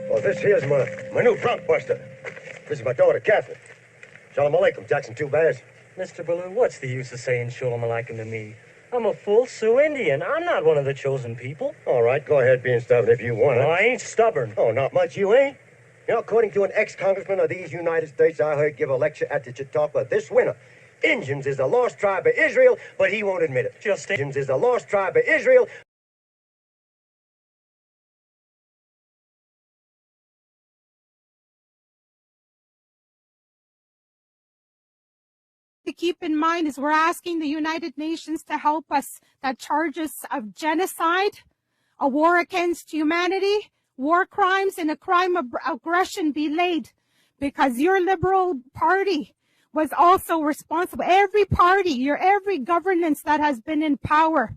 Well, this here's my new bronc buster. This is my daughter, Catherine. Shalom Alaikum, Jackson 2 Bears. Mr. Baloo, what's the use of saying Shalom Alaikum to me? I'm a full Sioux Indian. I'm not one of the chosen people. All right, go ahead being stubborn if you want it. I ain't stubborn. Oh, not much you ain't. You know, according to an ex-congressman of these United States I heard give a lecture at the Chautauqua this winter, Indians is the lost tribe of Israel, but he won't admit it. Just Indians is the lost tribe of Israel. To keep in mind is we're asking the United Nations to help us that charges of genocide, a war against humanity, war crimes, and a crime of aggression be laid, because your Liberal Party was also responsible. Every party, every governance that has been in power,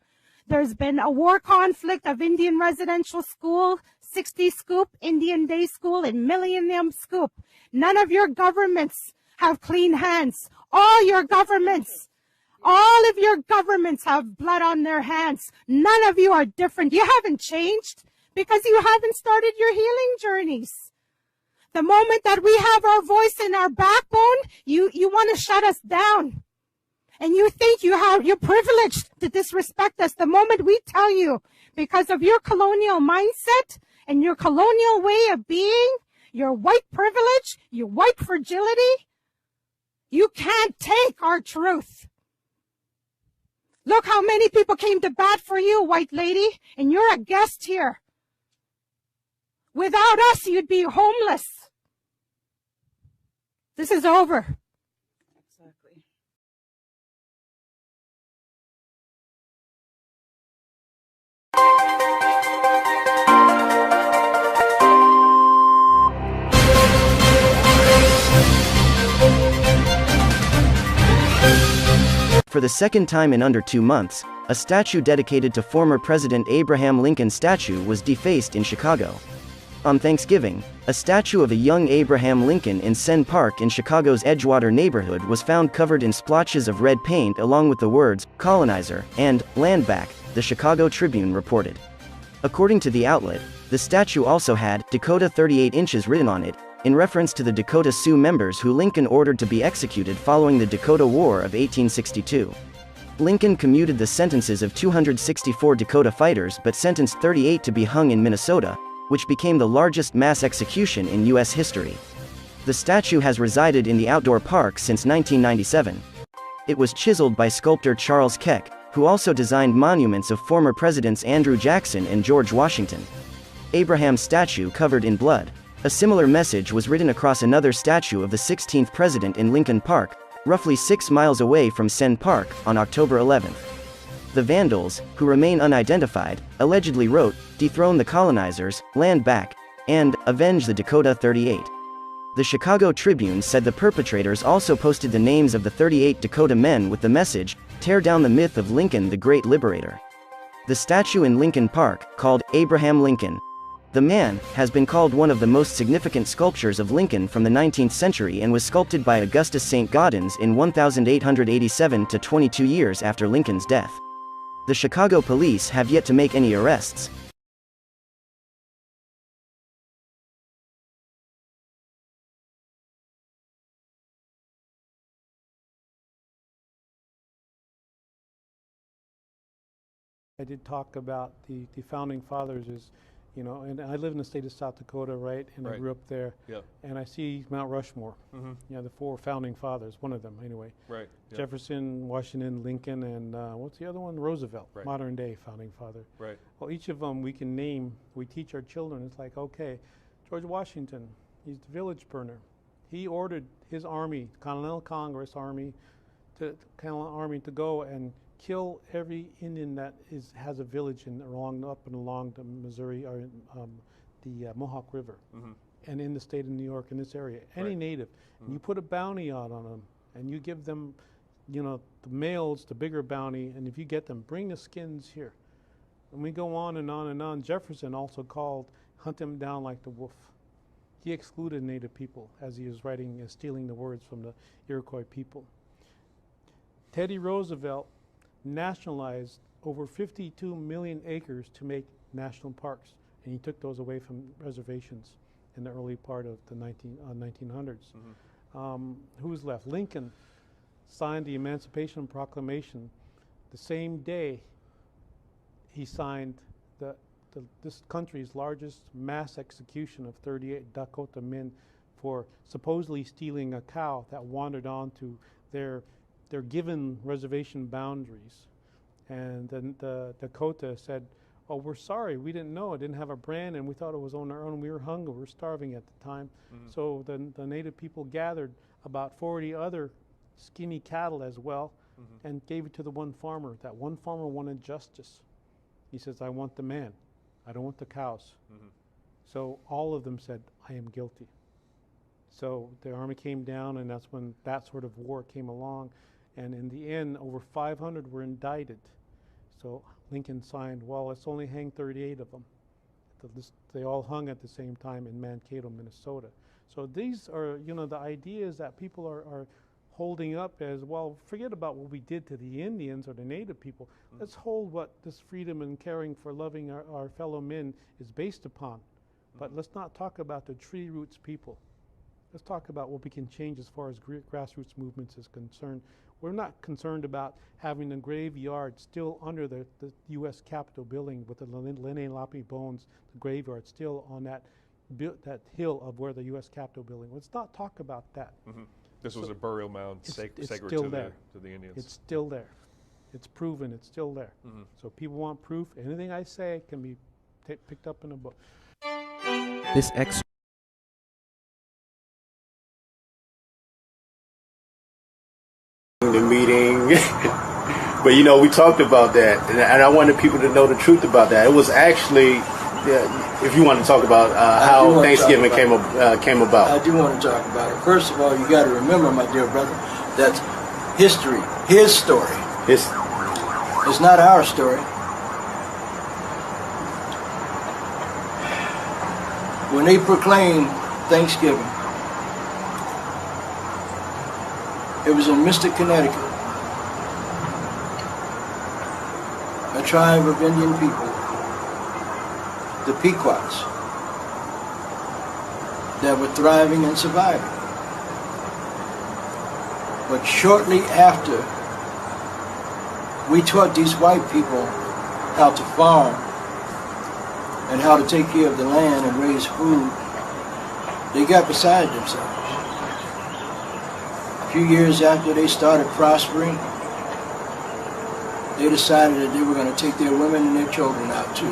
there's been a war conflict of Indian Residential School, 60 Scoop, Indian Day School, and Millennium Scoop. None of your governments have clean hands. All of your governments have blood on their hands. None of you are different. You haven't changed because you haven't started your healing journeys. The moment that we have our voice and our backbone, you want to shut us down. And you think you're privileged to disrespect us. The moment we tell you, because of your colonial mindset and your colonial way of being, your white privilege, your white fragility, you can't take our truth. Look how many people came to bat for you, white lady, and you're a guest here. Without us, you'd be homeless. This is over. Exactly. For the second time in under 2 months, a statue dedicated to former President Abraham Lincoln's statue was defaced in Chicago. On Thanksgiving, a statue of a young Abraham Lincoln in Senn Park in Chicago's Edgewater neighborhood was found covered in splotches of red paint along with the words, "colonizer," and "land back," the Chicago Tribune reported. According to the outlet, the statue also had Dakota 38 inches written on it, in reference to the Dakota Sioux members who Lincoln ordered to be executed following the Dakota War of 1862. Lincoln commuted the sentences of 264 Dakota fighters but sentenced 38 to be hung in Minnesota, which became the largest mass execution in U.S. history. The statue has resided in the outdoor park since 1997. It was chiseled by sculptor Charles Keck, who also designed monuments of former presidents Andrew Jackson and George Washington. Abraham's statue covered in blood. A similar message was written across another statue of the 16th president in Lincoln Park, roughly 6 miles away from Senn Park, on October 11. The vandals, who remain unidentified, allegedly wrote, "Dethrone the colonizers, land back," and "Avenge the Dakota 38." The Chicago Tribune said the perpetrators also posted the names of the 38 Dakota men with the message, "Tear down the myth of Lincoln the Great Liberator." The statue in Lincoln Park, called Abraham Lincoln, the Man, has been called one of the most significant sculptures of Lincoln from the 19th century and was sculpted by Augustus St. Gaudens in 1887 to 22 years after Lincoln's death. The Chicago police have yet to make any arrests. I did talk about the founding fathers is, you know, and I live in the state of South Dakota, right? And I grew up there. Yep. And I see Mount Rushmore. Mm-hmm. You know, the 4 founding fathers, one of them anyway. Right. Yep. Jefferson, Washington, Lincoln, and what's the other one? Roosevelt, right. Modern day founding father. Right. Well, each of them we can name, we teach our children. It's like, okay, George Washington, he's the village burner. He ordered his army, Continental Congress Army, to go and kill every Indian that has a village up and along the Missouri or the Mohawk River, mm-hmm. and in the state of New York in this area. Any right. native, mm-hmm. and you put a bounty out on them, and you give them, you know, the males the bigger bounty, and if you get them, bring the skins here. And we go on and on and on. Jefferson also called hunt them down like the wolf. He excluded Native people as he was writing and stealing the words from the Iroquois people. Teddy Roosevelt nationalized over 52 million acres to make national parks, and he took those away from reservations. in the early part of the 1900s. Who's left? Lincoln signed the Emancipation Proclamation. The same day he signed this country's largest mass execution of 38 Dakota men for supposedly stealing a cow that wandered onto their given reservation boundaries. And then the Dakota said, "Oh, we're sorry, we didn't know, it didn't have a brand, and we thought it was on our own. We were hungry, we were starving at the time." So the native people gathered about 40 other skinny cattle as well, and gave it to the one farmer. That one farmer wanted justice. He says, "I want the man, I don't want the cows." So all of them said, "I am guilty." So the army came down, and that's when that sort of war came along. And in the end, over 500 were indicted. So Lincoln signed, well, let's only hang 38 of them. They all hung at the same time in Mankato, Minnesota. So these are, the ideas that people are holding up as, well, forget about what we did to the Indians or the native people. Let's hold what this freedom and caring for loving our fellow men is based upon. But let's not talk about the tree roots people. Let's talk about what we can change as far as grassroots movements is concerned. We're not concerned about having a graveyard still under the U.S. Capitol building with the Lenape bones, the graveyard still on that hill of where the U.S. Capitol building. Let's not talk about that. This was a burial mound sacred to the Indians. It's still there. It's proven. It's still there. So people want proof. Anything I say can be picked up in a book. This excerpt the meeting, but we talked about that, and I wanted people to know the truth about that. It was actually, if you want to talk about how Thanksgiving came about. I do want to talk about it. First of all, you got to remember, my dear brother, that history, his story, it's not our story. When they proclaimed Thanksgiving, it was in Mystic, Connecticut. A tribe of Indian people, the Pequots, that were thriving and surviving. But shortly after, we taught these white people how to farm and how to take care of the land and raise food. They got beside themselves. A few years after they started prospering, they decided that they were going to take their women and their children out to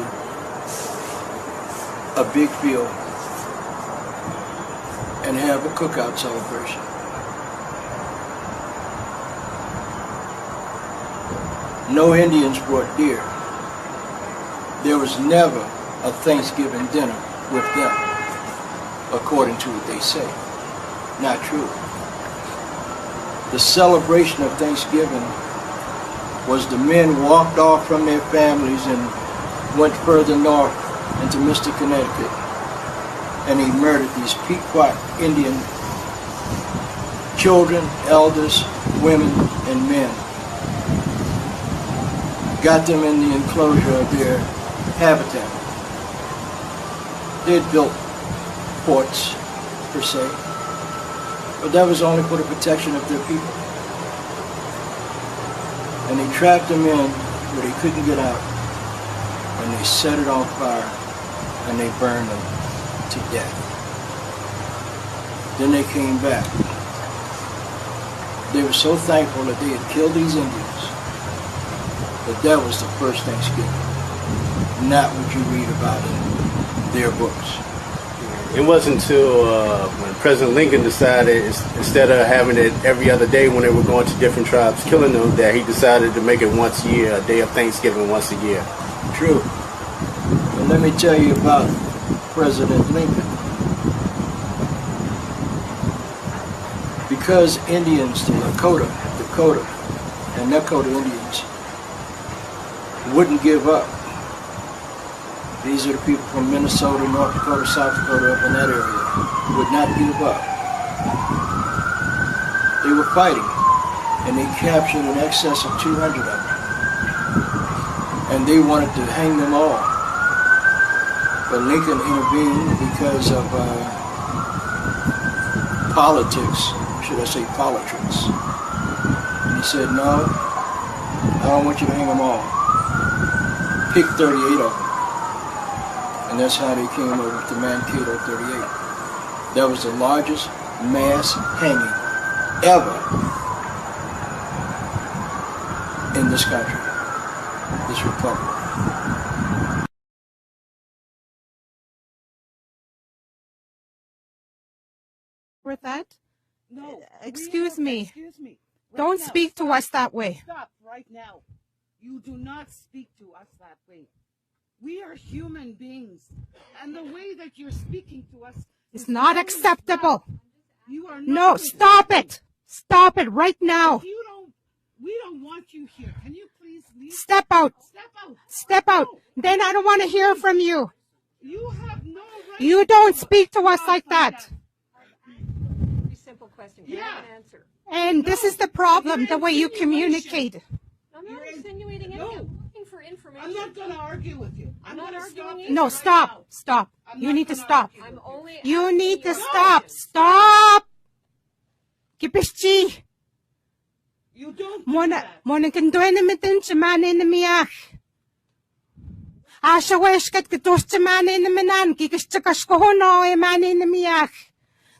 a big field and have a cookout celebration. No Indians brought deer. There was never a Thanksgiving dinner with them, according to what they say. Not true. The celebration of Thanksgiving was the men walked off from their families and went further north into Mystic, Connecticut, and he murdered these Pequot Indian children, elders, women, and men. Got them in the enclosure of their habitat. They had built forts, per se, but that was only for the protection of their people. And they trapped them in where they couldn't get out, and they set it on fire, and they burned them to death. Then they came back. They were so thankful that they had killed these Indians, but that was the first Thanksgiving, not what you read about in their books. It wasn't until when President Lincoln decided, instead of having it every other day when they were going to different tribes killing them, that he decided to make it once a year, a day of Thanksgiving once a year. True. But let me tell you about President Lincoln. Because Indians, the Dakota, and Nakota Indians wouldn't give up. These are the people from Minnesota, North Dakota, South Dakota, up in that area, would not give up. They were fighting, and they captured in excess of 200 of them. And they wanted to hang them all. But Lincoln intervened because of politics, should I say politics. And he said, no, I don't want you to hang them all. Pick 38 of them. And that's how they came up with the Mankato 38. That was the largest mass hanging ever in this country, this republic. With that? No. Excuse me. Excuse me. Right Don't now, speak to us that way. Stop right now. You do not speak to us that way. We are human beings. And the way that you're speaking to us is not acceptable. You are not. No, stop it. Stop it right now. We don't want you here. Can you please leave? Step out. Step out. Step out. No. Then I don't want to hear from you. You have no right. You don't speak to us like that. Very simple question. Can I have an answer? And this is the problem, the way you communicate. I'm not insinuating anything. I'm looking for information. I'm not going to argue with you. I'm not arguing No, stop. Stop. You need to stop. I'm only You need to stop. Stop. Kipishi. You don't. Mona kandoy na mitin chamane na miyak. Asha weshkat kitos chamane na minan kikishchakash ko hono e mane na miyak.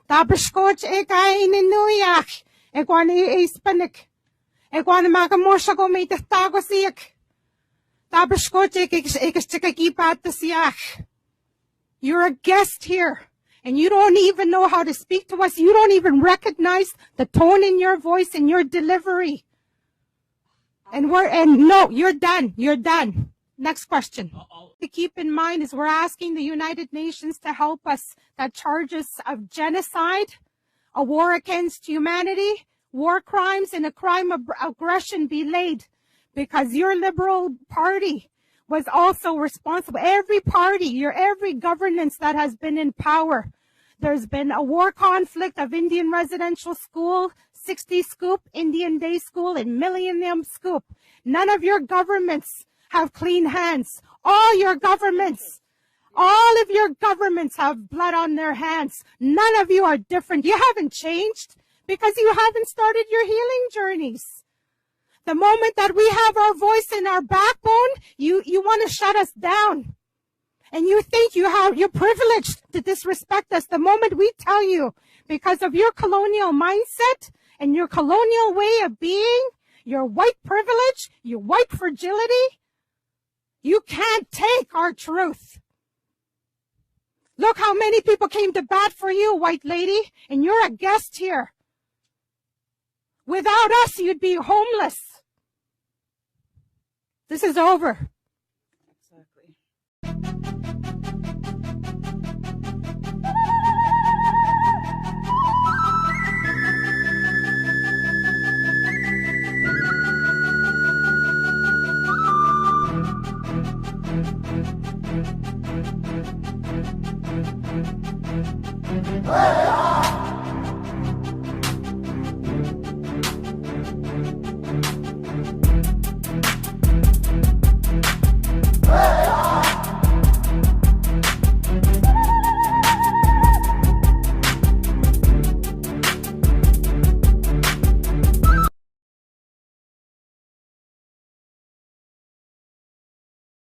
Tabrishkoch e kain nuyak. E kwan e ispanik. E kwan makamosha ko may tago siyak. Tabrishkoch e kikishchakakipat siyak. You're a guest here. And you don't even know how to speak to us. You don't even recognize the tone in your voice and your delivery. And no, you're done. You're done. Next question. To keep in mind is we're asking the United Nations to help us that charges of genocide, a war against humanity, war crimes, and a crime of aggression be laid because your Liberal Party was also responsible. Every party, every governance that has been in power. There's been a war conflict of Indian Residential School, 60 Scoop, Indian Day School, and Millennium Scoop. None of your governments have clean hands. All of your governments have blood on their hands. None of you are different. You haven't changed because you haven't started your healing journeys. The moment that we have our voice and our backbone, you want to shut us down. And you think you're privileged to disrespect us. The moment we tell you, because of your colonial mindset and your colonial way of being, your white privilege, your white fragility, you can't take our truth. Look how many people came to bat for you, white lady, and you're a guest here. Without us, you'd be homeless. This is over. Exactly. Hey!